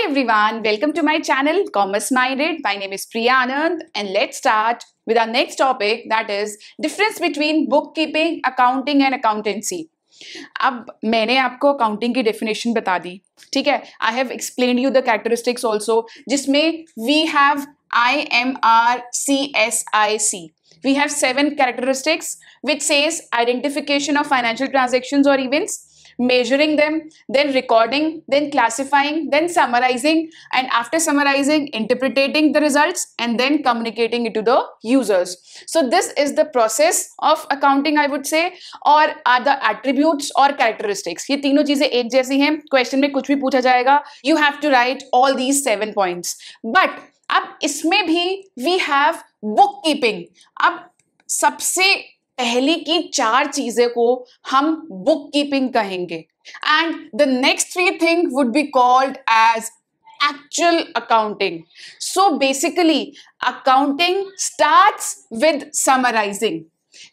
everyone, welcome to my channel Commerce Minded. My name is Priya Anand and let's start with our next topic, that is difference between bookkeeping, accounting and accountancy. अब मैंने आपको accounting की definition बता दी, ठीक है. I have explained you the characteristics also, जिसमें we have IMRCSIC. We have 7 characteristics which says identification of financial transactions or events, measuring them, then recording, then classifying, then summarizing, and after summarizing, interpreting the results and then communicating it to the users. So this is the process of accounting, I would say, or are the attributes or characteristics. ये तीनों चीजें एक जैसी हैं, question में कुछ भी पूछा जाएगा, you have to write all these 7 points. But अब इसमें भी we have bookkeeping. अब सबसे पहली की 4 चीजें को हम बुक कीपिंग कहेंगे and the next 3 thing would be called as actual accounting. So basically accounting starts with summarising.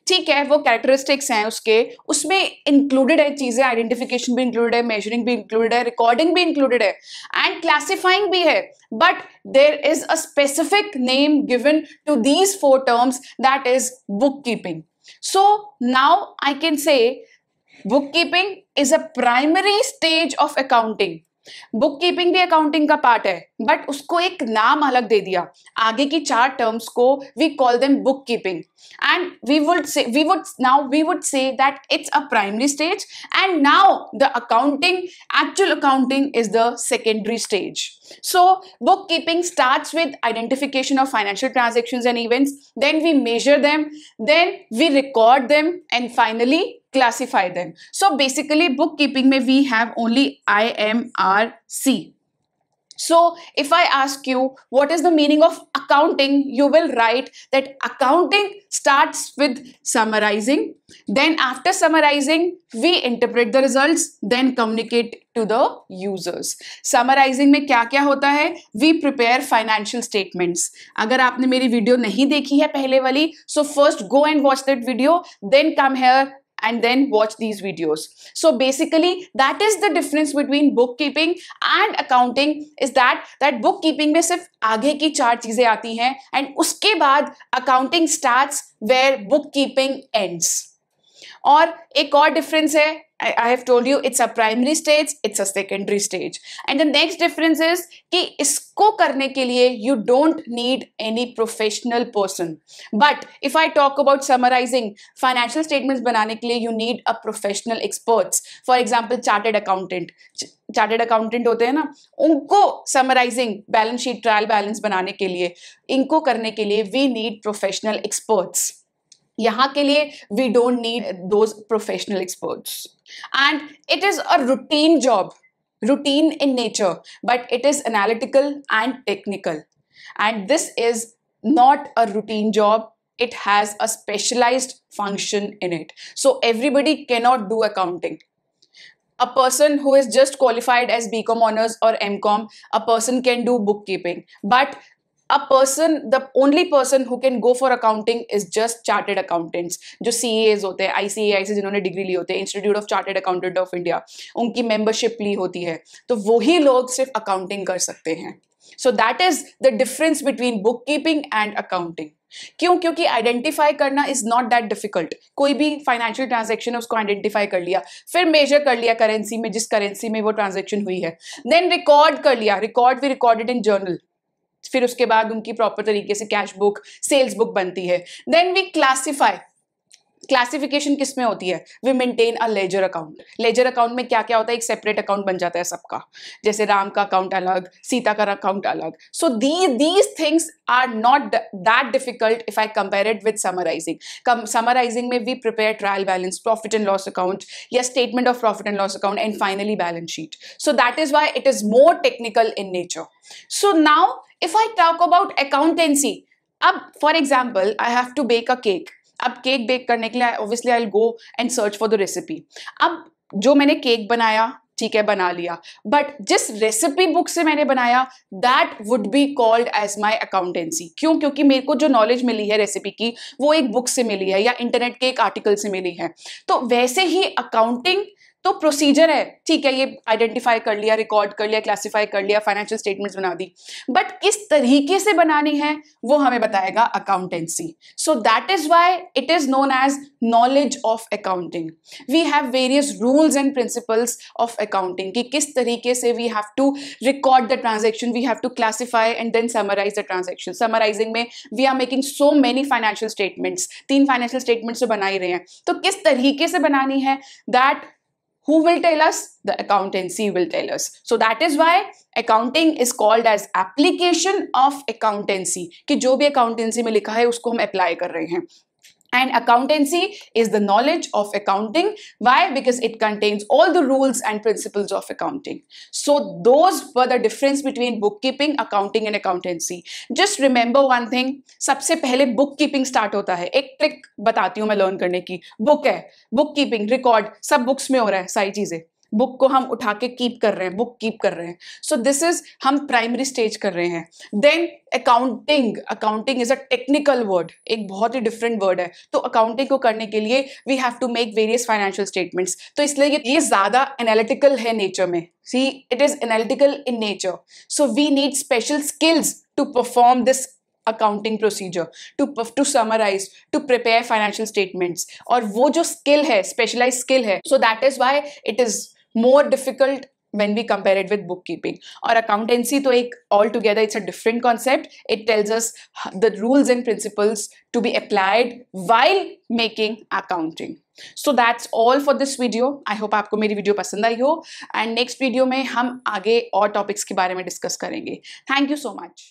ठीक है, वो कैरेक्टरिस्टिक्स हैं उसके, उसमें इंक्लूडेड है चीजें, आइडेंटिफिकेशन भी इंक्लूडेड है, मेजरिंग भी इंक्लूडेड है, रिकॉर्डिंग भी इंक्लूडेड है एंड क्लासिफाइंग भी है. But there is a specific name given to these 4 terms, that is bookkeeping. So now I can say bookkeeping is a primary stage of accounting. Bookkeeping भी accounting का part है, but उसको एक नाम अलग दे दिया. आगे की 4 टर्म्स को we call them bookkeeping and we would say that it's a primary stage and now the accounting, actual accounting is the secondary stage. So bookkeeping starts with identification of financial transactions and events, then we measure them, then we record them and finally classify them. So basically bookkeeping mein we have only IMRC. So if I ask you what is the meaning of accounting, you will write that accounting starts with summarizing, then after summarizing we interpret the results, then communicate to the users. Summarizing में क्या क्या होता है? We prepare financial statements. अगर आपने मेरी video नहीं देखी है पहले वाली, so first go and watch that video, then come here and then watch these videos. So basically that is the difference between bookkeeping and accounting, is that bookkeeping में सिर्फ आगे की 4 चीजें आती हैं and उसके बाद accounting starts where bookkeeping ends. और एक और डिफरेंस है, I have told you it's a primary stage, it's a secondary stage. And the next difference is कि इसको करने के लिए you don't need any professional person. But if I talk about summarizing, financial statements बनाने के लिए you need a professional experts. For example, chartered accountant होते हैं ना, उनको summarizing, balance sheet, trial balance बनाने के लिए, इनको करने के लिए we need professional experts. यहाँ के लिए we don't need those professional experts. And it is a routine job, routine in nature, but it is analytical and technical. And this is not a routine job. It has a specialized function in it. So everybody cannot do accounting. A person who is just qualified as BCom honors or MCom, a person can do bookkeeping. But the only person who can go for accounting is just chartered accountants, जो CAs होते हैं, ICAI से जिन्होंने degree ली होती है, institute of chartered accountant of India, उनकी membership ली होती है, तो वही लोग सिर्फ अकाउंटिंग कर सकते हैं. सो that is the difference between book keeping and accounting. क्यों? क्योंकि आइडेंटिफाई करना इज नॉट दैट डिफिकल्ट. कोई भी फाइनेंशियल ट्रांजेक्शन है उसको आइडेंटिफाई कर लिया, फिर मेजर कर लिया करेंसी में, जिस करेंसी में वो ट्रांजेक्शन हुई है, देन रिकॉर्ड कर लिया, वी रिकॉर्डेड इन जर्नल, फिर उसके बाद उनकी प्रॉपर तरीके से कैश बुक, सेल्स बुक बनती है. Then we classify. क्लासिफिकेशन किस में होती है? We maintain a ledger account. Ledger account में क्या क्या होता है? एक सेपरेट अकाउंट बन जाता है सबका, जैसे राम का अकाउंट अलग, सीता का अकाउंट अलग. So these things are not that difficult if I compare it with summarising. Summarising में we prepare trial balance, profit and loss account या statement of profit and loss account and finally balance sheet. So that is why it is more technical in nature. So now if I talk about accountancy, अब for example I have to bake a cake. अब cake bake करने के लिए obviously I'll go and search for the recipe. अब जो मैंने cake बनाया, ठीक है, बना लिया, बट जिस रेसिपी बुक से मैंने बनाया that would be called as my accountancy. क्यों? क्योंकि मेरे को जो नॉलेज मिली है रेसिपी की वो एक बुक से मिली है या इंटरनेट के एक आर्टिकल से मिली है. तो वैसे ही अकाउंटिंग तो प्रोसीजर है, ठीक है, ये आइडेंटिफाई कर लिया, रिकॉर्ड कर लिया, क्लासिफाई कर लिया, फाइनेंशियल स्टेटमेंट्स बना दी, बट किस तरीके से बनानी है वो हमें बताएगा accountancy. So that is why it is known as knowledge of accounting. We have various rules and principles of accounting कि किस तरीके से we have to record the transaction, we have to classify and then summarise the transaction. Summarising में we are making so many financial statements, 3 financial statements तो बना ही रहे हैं, तो किस तरीके से बनानी है, that who will tell us? The accountancy will tell us. So that is why accounting is called as application of accountancy, कि जो भी accountancy में लिखा है उसको हम apply कर रहे हैं. And accountancy is the knowledge of accounting. Why? Because it contains all the rules and principles of accounting. So those were the difference between bookkeeping, accounting and accountancy. Just remember one thing. सबसे पहले bookkeeping start होता है. एक trick बताती हूँ मैं learn करने की. Book है, bookkeeping, record, सब books में हो रहा है सारी चीजें. बुक को हम उठा के कीप कर रहे हैं, बुक कीप कर रहे हैं. सो दिस इज हम प्राइमरी स्टेज कर रहे हैं. Then accounting, accounting is a technical word, एक बहुत ही डिफरेंट वर्ड है. तो अकाउंटिंग को करने के लिए we have to make various financial statements. तो इसलिए ये ज्यादा एनालिटिकल है नेचर में. See it is analytical in nature. So we need special skills to perform this accounting procedure, to summarize, to prepare financial statements. और वो जो skill है, specialized skill है, so that is why it is more difficult when we compare it with bookkeeping. और accountancy तो एक altogether it's a different concept. It tells us the rules and principles to be applied while making accounting. So that's all for this video. I hope आपको मेरी video पसंद आई हो, and next video में हम आगे और topics के बारे में discuss करेंगे. Thank you so much.